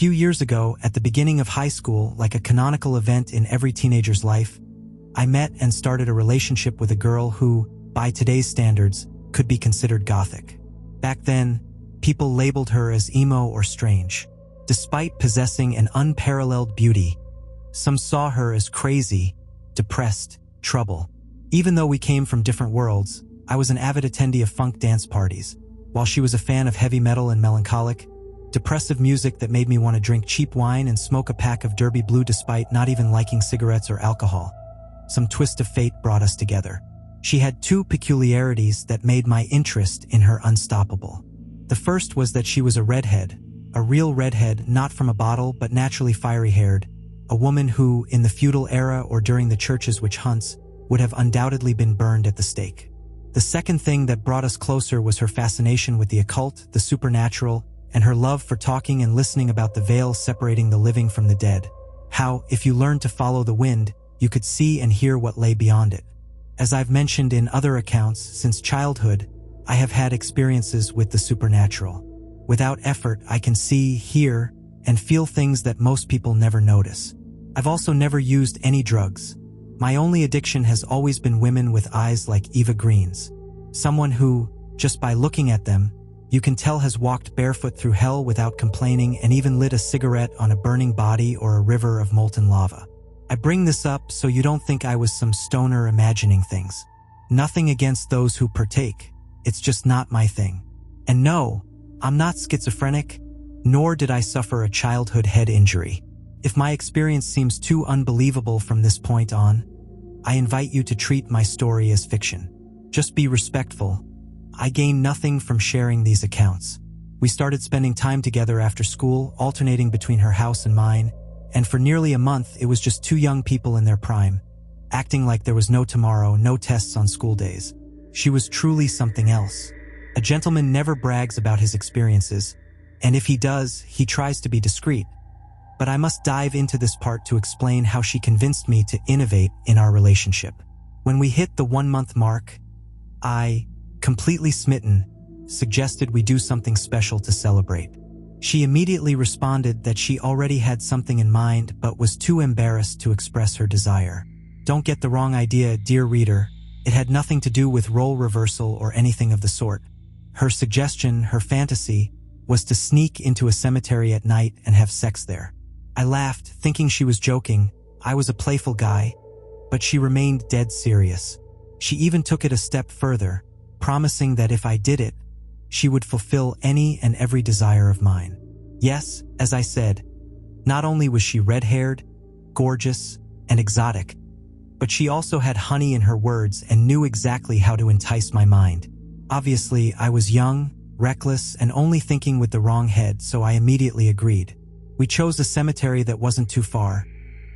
few years ago, at the beginning of high school, like a canonical event in every teenager's life, I met and started a relationship with a girl who, by today's standards, could be considered gothic. Back then, people labeled her as emo or strange. Despite possessing an unparalleled beauty, some saw her as crazy, depressed, trouble. Even though we came from different worlds, I was an avid attendee of funk dance parties, while she was a fan of heavy metal and melancholic, depressive music that made me want to drink cheap wine and smoke a pack of Derby Blue despite not even liking cigarettes or alcohol. Some twist of fate brought us together. She had two peculiarities that made my interest in her unstoppable. The first was that she was a redhead, a real redhead, not from a bottle but naturally fiery-haired, a woman who, in the feudal era or during the church's witch hunts, would have undoubtedly been burned at the stake. The second thing that brought us closer was her fascination with the occult, the supernatural, and her love for talking and listening about the veil separating the living from the dead. How, if you learned to follow the wind, you could see and hear what lay beyond it. As I've mentioned in other accounts, since childhood, I have had experiences with the supernatural. Without effort, I can see, hear, and feel things that most people never notice. I've also never used any drugs. My only addiction has always been women with eyes like Eva Green's. Someone who, just by looking at them, you can tell has walked barefoot through hell without complaining and even lit a cigarette on a burning body or a river of molten lava. I bring this up so you don't think I was some stoner imagining things. Nothing against those who partake, it's just not my thing. And no, I'm not schizophrenic, nor did I suffer a childhood head injury. If my experience seems too unbelievable from this point on, I invite you to treat my story as fiction. Just be respectful. I gain nothing from sharing these accounts. We started spending time together after school, alternating between her house and mine, and for nearly a month it was just two young people in their prime, acting like there was no tomorrow, no tests on school days. She was truly something else. A gentleman never brags about his experiences, and if he does, he tries to be discreet. But I must dive into this part to explain how she convinced me to innovate in our relationship. When we hit the 1-month mark, I, completely smitten, suggested we do something special to celebrate. She immediately responded that she already had something in mind but was too embarrassed to express her desire. Don't get the wrong idea, dear reader. It had nothing to do with role reversal or anything of the sort. Her suggestion, her fantasy, was to sneak into a cemetery at night and have sex there. I laughed, thinking she was joking. I was a playful guy, but she remained dead serious. She even took it a step further, promising that if I did it, she would fulfill any and every desire of mine. Yes, as I said, not only was she red-haired, gorgeous, and exotic, but she also had honey in her words and knew exactly how to entice my mind. Obviously, I was young, reckless, and only thinking with the wrong head, so I immediately agreed. We chose a cemetery that wasn't too far,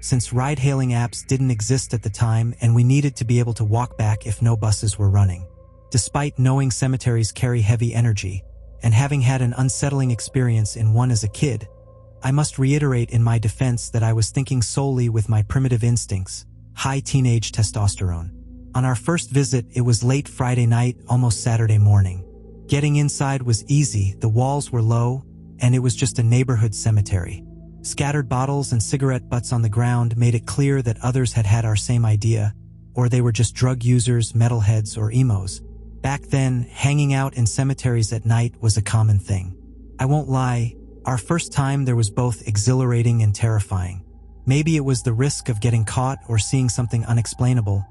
since ride-hailing apps didn't exist at the time and we needed to be able to walk back if no buses were running. Despite knowing cemeteries carry heavy energy, and having had an unsettling experience in one as a kid, I must reiterate in my defense that I was thinking solely with my primitive instincts, high teenage testosterone. On our first visit, it was late Friday night, almost Saturday morning. Getting inside was easy, the walls were low, and it was just a neighborhood cemetery. Scattered bottles and cigarette butts on the ground made it clear that others had had our same idea, or they were just drug users, metalheads, or emos. Back then, hanging out in cemeteries at night was a common thing. I won't lie, our first time there was both exhilarating and terrifying. Maybe it was the risk of getting caught or seeing something unexplainable,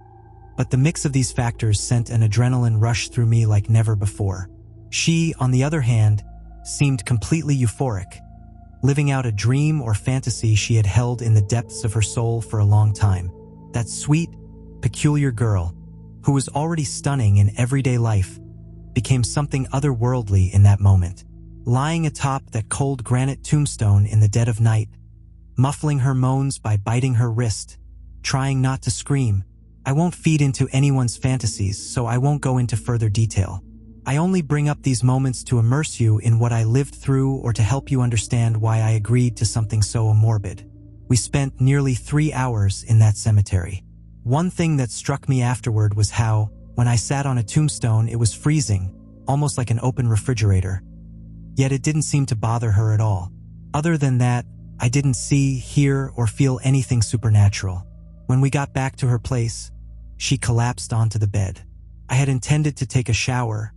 but the mix of these factors sent an adrenaline rush through me like never before. She, on the other hand, seemed completely euphoric, living out a dream or fantasy she had held in the depths of her soul for a long time. That sweet, peculiar girl, who was already stunning in everyday life, became something otherworldly in that moment. Lying atop that cold granite tombstone in the dead of night, muffling her moans by biting her wrist, trying not to scream. I won't feed into anyone's fantasies, so I won't go into further detail. I only bring up these moments to immerse you in what I lived through or to help you understand why I agreed to something so morbid. We spent nearly 3 hours in that cemetery. One thing that struck me afterward was how, when I sat on a tombstone, it was freezing, almost like an open refrigerator. Yet it didn't seem to bother her at all. Other than that, I didn't see, hear, or feel anything supernatural. When we got back to her place, she collapsed onto the bed. I had intended to take a shower,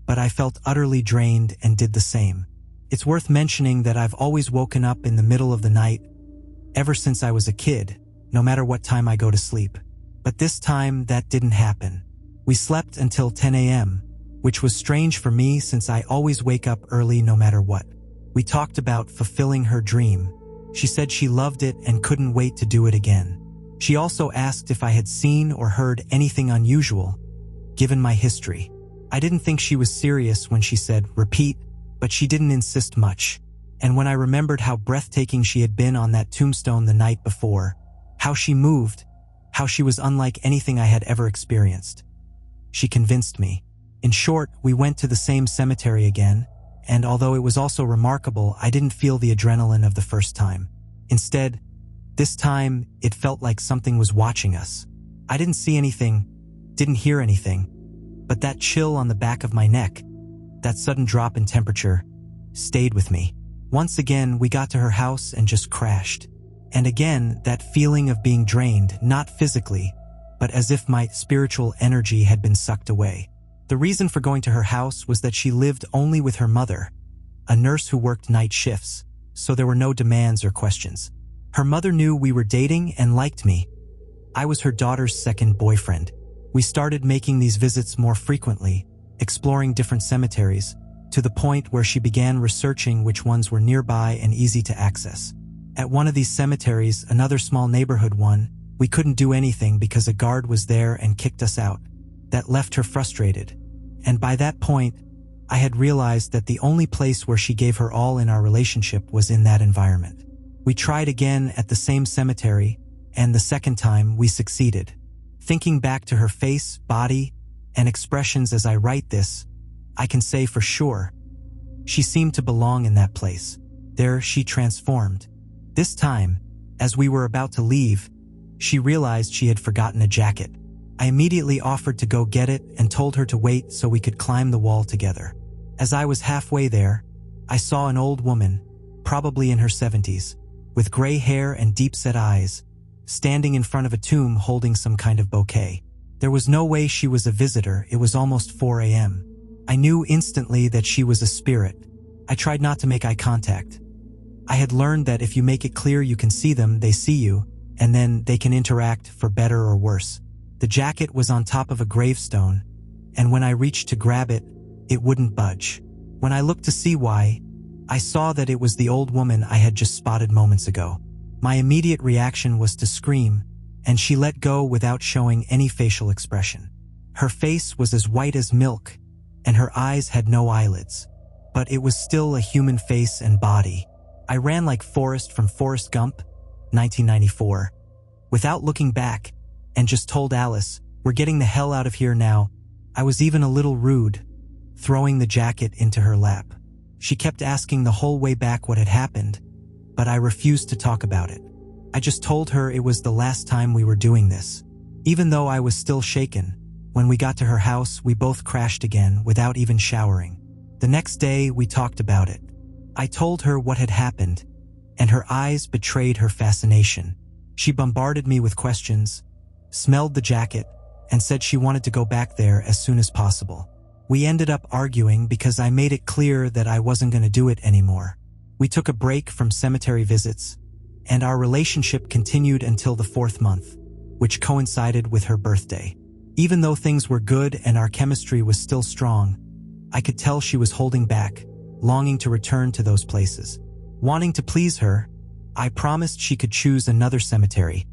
but I felt utterly drained and did the same. It's worth mentioning that I've always woken up in the middle of the night, ever since I was a kid, no matter what time I go to sleep. But this time, that didn't happen. We slept until 10 a.m., which was strange for me since I always wake up early no matter what. We talked about fulfilling her dream. She said she loved it and couldn't wait to do it again. She also asked if I had seen or heard anything unusual, given my history. I didn't think she was serious when she said, "Repeat," but she didn't insist much. And when I remembered how breathtaking she had been on that tombstone the night before, how she moved, how she was unlike anything I had ever experienced, she convinced me. In short, we went to the same cemetery again, and although it was also remarkable, I didn't feel the adrenaline of the first time. Instead, this time, it felt like something was watching us. I didn't see anything, didn't hear anything, but that chill on the back of my neck, that sudden drop in temperature, stayed with me. Once again, we got to her house and just crashed. And again, that feeling of being drained, not physically, but as if my spiritual energy had been sucked away. The reason for going to her house was that she lived only with her mother, a nurse who worked night shifts, so there were no demands or questions. Her mother knew we were dating and liked me. I was her daughter's second boyfriend. We started making these visits more frequently, exploring different cemeteries, to the point where she began researching which ones were nearby and easy to access. At one of these cemeteries, another small neighborhood one, we couldn't do anything because a guard was there and kicked us out. That left her frustrated, and by that point, I had realized that the only place where she gave her all in our relationship was in that environment. We tried again at the same cemetery, and the second time we succeeded. Thinking back to her face, body, and expressions as I write this, I can say for sure, she seemed to belong in that place. There she transformed. This time, as we were about to leave, she realized she had forgotten a jacket. I immediately offered to go get it and told her to wait so we could climb the wall together. As I was halfway there, I saw an old woman, probably in her 70s, with gray hair and deep-set eyes, standing in front of a tomb holding some kind of bouquet. There was no way she was a visitor. It was almost 4 a.m. I knew instantly that she was a spirit. I tried not to make eye contact. I had learned that if you make it clear you can see them, they see you, and then they can interact for better or worse. The jacket was on top of a gravestone, and when I reached to grab it, it wouldn't budge. When I looked to see why, I saw that it was the old woman I had just spotted moments ago. My immediate reaction was to scream, and she let go without showing any facial expression. Her face was as white as milk, and her eyes had no eyelids, but it was still a human face and body. I ran like Forrest from Forrest Gump, 1994, without looking back, and just told Alice, "We're getting the hell out of here now." I was even a little rude, throwing the jacket into her lap. She kept asking the whole way back what had happened, but I refused to talk about it. I just told her it was the last time we were doing this. Even though I was still shaken, when we got to her house, we both crashed again without even showering. The next day, we talked about it. I told her what had happened, and her eyes betrayed her fascination. She bombarded me with questions, smelled the jacket, and said she wanted to go back there as soon as possible. We ended up arguing because I made it clear that I wasn't going to do it anymore. We took a break from cemetery visits, and our relationship continued until the 4th month, which coincided with her birthday. Even though things were good and our chemistry was still strong, I could tell she was holding back, longing to return to those places. Wanting to please her, I promised she could choose another cemetery,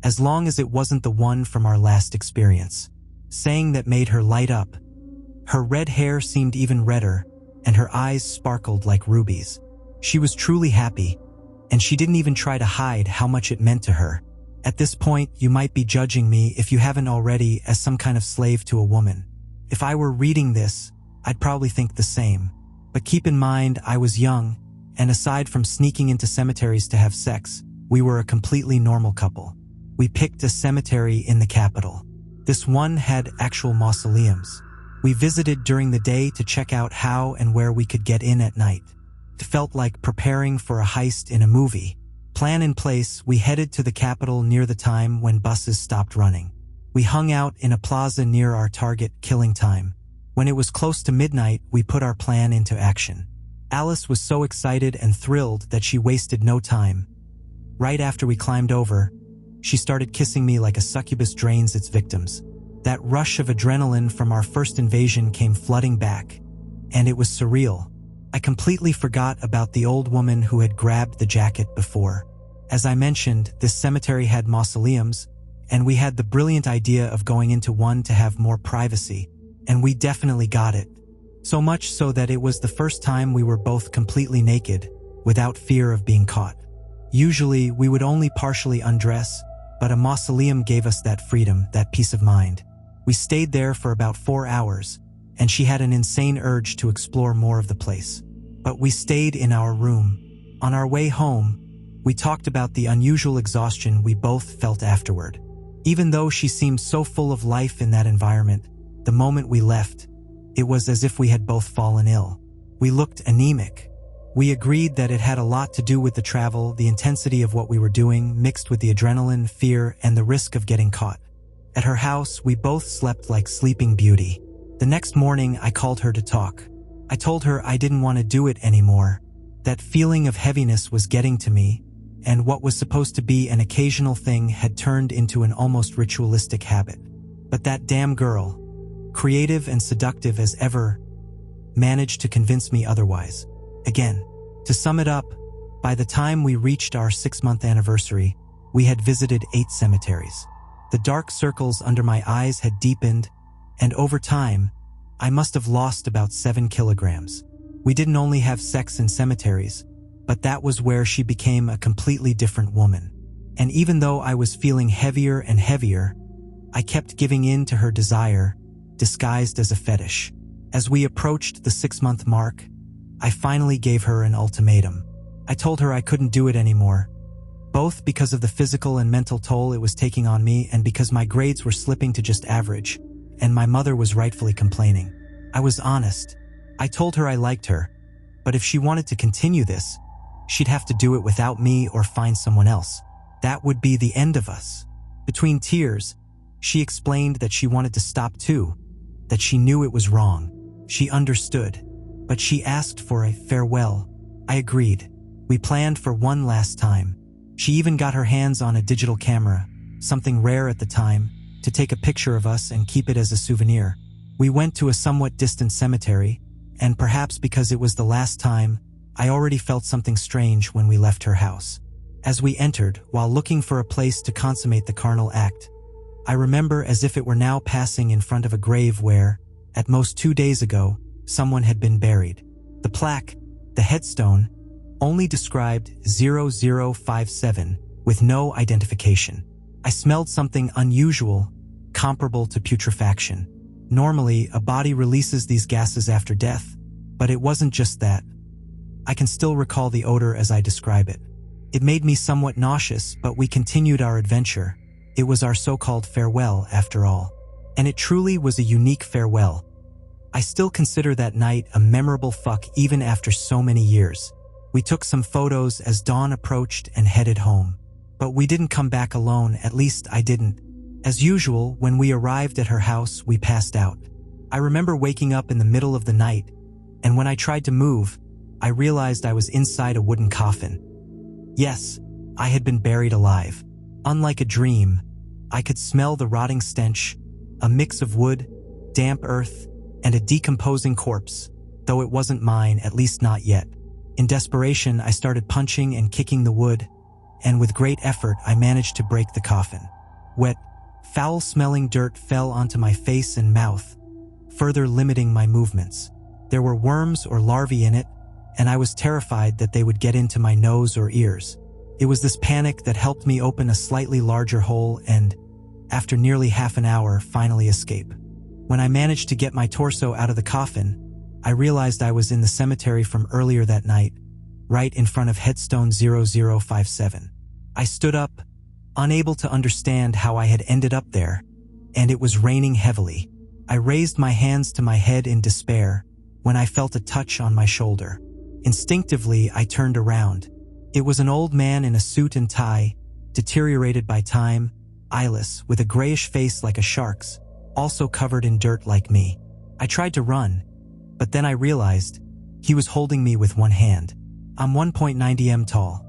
as long as it wasn't the one from our last experience. Saying that made her light up. Her red hair seemed even redder, and her eyes sparkled like rubies. She was truly happy, and she didn't even try to hide how much it meant to her. At this point, you might be judging me, if you haven't already, as some kind of slave to a woman. If I were reading this, I'd probably think the same. But keep in mind, I was young, and aside from sneaking into cemeteries to have sex, we were a completely normal couple. We picked a cemetery in the capital. This one had actual mausoleums. We visited during the day to check out how and where we could get in at night. felt like preparing for a heist in a movie. Plan in place, we headed to the capital near the time when buses stopped running. We hung out in a plaza near our target killing time. When it was close to midnight, we put our plan into action. Alice was so excited and thrilled that she wasted no time. Right after we climbed over, she started kissing me like a succubus drains its victims. That rush of adrenaline from our first invasion came flooding back, and it was surreal. I completely forgot about the old woman who had grabbed the jacket before. As I mentioned, this cemetery had mausoleums, and we had the brilliant idea of going into one to have more privacy, and we definitely got it. So much so that it was the first time we were both completely naked, without fear of being caught. Usually, we would only partially undress, but a mausoleum gave us that freedom, that peace of mind. We stayed there for about 4 hours, and she had an insane urge to explore more of the place. But we stayed in our room. On our way home, we talked about the unusual exhaustion we both felt afterward. Even though she seemed so full of life in that environment, the moment we left, it was as if we had both fallen ill. We looked anemic. We agreed that it had a lot to do with the travel, the intensity of what we were doing, mixed with the adrenaline, fear, and the risk of getting caught. At her house, we both slept like Sleeping Beauty. The next morning, I called her to talk. I told her I didn't want to do it anymore. That feeling of heaviness was getting to me, and what was supposed to be an occasional thing had turned into an almost ritualistic habit. But that damn girl, creative and seductive as ever, managed to convince me otherwise. Again, to sum it up, by the time we reached our 6-month anniversary, we had visited 8 cemeteries. The dark circles under my eyes had deepened, and over time, I must have lost about 7 kilograms. We didn't only have sex in cemeteries, but that was where she became a completely different woman. And even though I was feeling heavier and heavier, I kept giving in to her desire, disguised as a fetish. As we approached the 6-month mark, I finally gave her an ultimatum. I told her I couldn't do it anymore, both because of the physical and mental toll it was taking on me and because my grades were slipping to just average, and my mother was rightfully complaining. I was honest. I told her I liked her, but if she wanted to continue this, she'd have to do it without me or find someone else. That would be the end of us. Between tears, she explained that she wanted to stop too, that she knew it was wrong. She understood. But she asked for a farewell. I agreed. We planned for one last time. She even got her hands on a digital camera, something rare at the time, to take a picture of us and keep it as a souvenir. We went to a somewhat distant cemetery, and perhaps because it was the last time, I already felt something strange when we left her house. As we entered, while looking for a place to consummate the carnal act, I remember as if it were now passing in front of a grave where, at most 2 days ago, someone had been buried. The plaque, the headstone, only described 0057 with no identification. I smelled something unusual, comparable to putrefaction. Normally, a body releases these gases after death, but it wasn't just that. I can still recall the odor as I describe it. It made me somewhat nauseous, but we continued our adventure. It was our so-called farewell, after all. And it truly was a unique farewell. I still consider that night a memorable fuck even after so many years. We took some photos as dawn approached and headed home. But we didn't come back alone, at least I didn't. As usual, when we arrived at her house, we passed out. I remember waking up in the middle of the night, and when I tried to move, I realized I was inside a wooden coffin. Yes, I had been buried alive. Unlike a dream, I could smell the rotting stench, a mix of wood, damp earth, and a decomposing corpse, though it wasn't mine, at least not yet. In desperation, I started punching and kicking the wood, and with great effort, I managed to break the coffin. Wet, foul-smelling dirt fell onto my face and mouth, further limiting my movements. There were worms or larvae in it, and I was terrified that they would get into my nose or ears. It was this panic that helped me open a slightly larger hole and, after nearly half an hour, finally escape. When I managed to get my torso out of the coffin, I realized I was in the cemetery from earlier that night, right in front of headstone 0057. I stood up, unable to understand how I had ended up there, and it was raining heavily. I raised my hands to my head in despair when I felt a touch on my shoulder. Instinctively, I turned around. It was an old man in a suit and tie, deteriorated by time, eyeless, with a grayish face like a shark's, also covered in dirt like me. I tried to run, but then I realized he was holding me with one hand. I'm 1.90 m tall.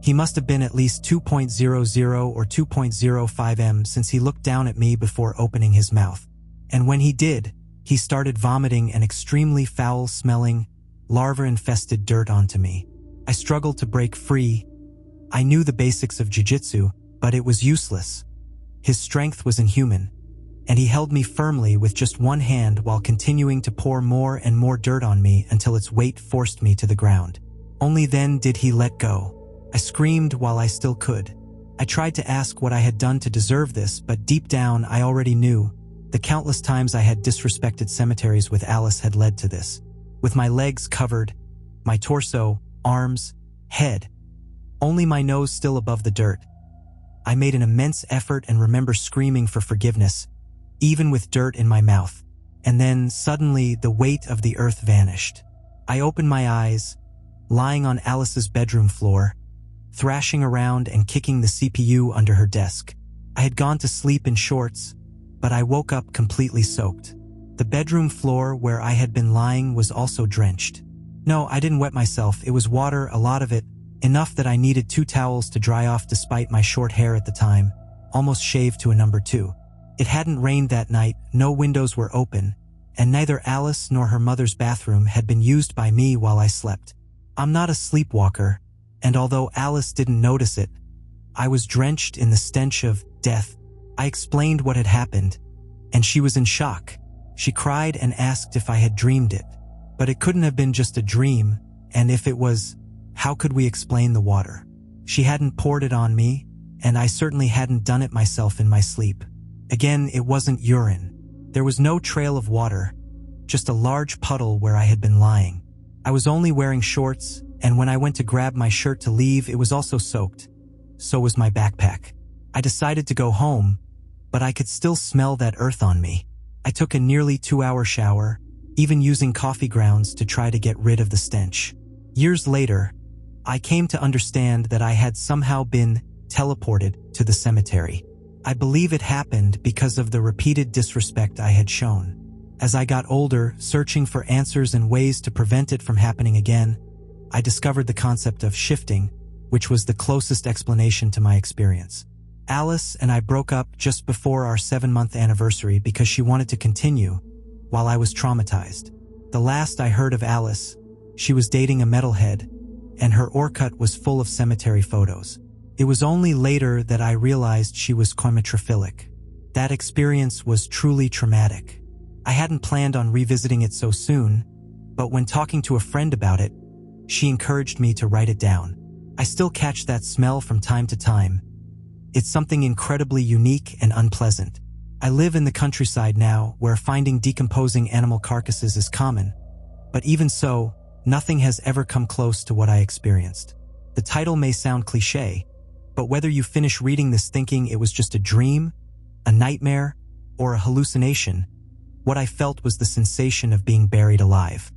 He must have been at least 2.00 or 2.05 m since he looked down at me before opening his mouth. And when he did, he started vomiting an extremely foul-smelling, larva-infested dirt onto me. I struggled to break free. I knew the basics of jiu-jitsu, but it was useless. His strength was inhuman, and he held me firmly with just one hand while continuing to pour more and more dirt on me until its weight forced me to the ground. Only then did he let go. I screamed while I still could. I tried to ask what I had done to deserve this, but deep down I already knew. The countless times I had disrespected cemeteries with Alice had led to this. With my legs covered, my torso, arms, head, only my nose still above the dirt. I made an immense effort and remember screaming for forgiveness, even with dirt in my mouth. And then, suddenly, the weight of the earth vanished. I opened my eyes, lying on Alice's bedroom floor, thrashing around and kicking the CPU under her desk. I had gone to sleep in shorts, but I woke up completely soaked. The bedroom floor where I had been lying was also drenched. No, I didn't wet myself. It was water, a lot of it, enough that I needed 2 towels to dry off despite my short hair at the time, almost shaved to a number 2. It hadn't rained that night, no windows were open, and neither Alice nor her mother's bathroom had been used by me while I slept. I'm not a sleepwalker, and although Alice didn't notice it, I was drenched in the stench of death. I explained what had happened, and she was in shock. She cried and asked if I had dreamed it. But it couldn't have been just a dream, and if it was, how could we explain the water? She hadn't poured it on me, and I certainly hadn't done it myself in my sleep. Again, it wasn't urine. There was no trail of water, just a large puddle where I had been lying. I was only wearing shorts, and when I went to grab my shirt to leave, it was also soaked. So was my backpack. I decided to go home, but I could still smell that earth on me. I took a nearly 2-hour shower, even using coffee grounds to try to get rid of the stench. Years later, I came to understand that I had somehow been teleported to the cemetery. I believe it happened because of the repeated disrespect I had shown. As I got older, searching for answers and ways to prevent it from happening again, I discovered the concept of shifting, which was the closest explanation to my experience. Alice and I broke up just before our 7-month anniversary because she wanted to continue, while I was traumatized. The last I heard of Alice, she was dating a metalhead, and her Orkut was full of cemetery photos. It was only later that I realized she was chemotrophilic. That experience was truly traumatic. I hadn't planned on revisiting it so soon, but when talking to a friend about it, she encouraged me to write it down. I still catch that smell from time to time. It's something incredibly unique and unpleasant. I live in the countryside now, where finding decomposing animal carcasses is common, but even so, nothing has ever come close to what I experienced. The title may sound cliché, but whether you finish reading this thinking it was just a dream, a nightmare, or a hallucination, what I felt was the sensation of being buried alive.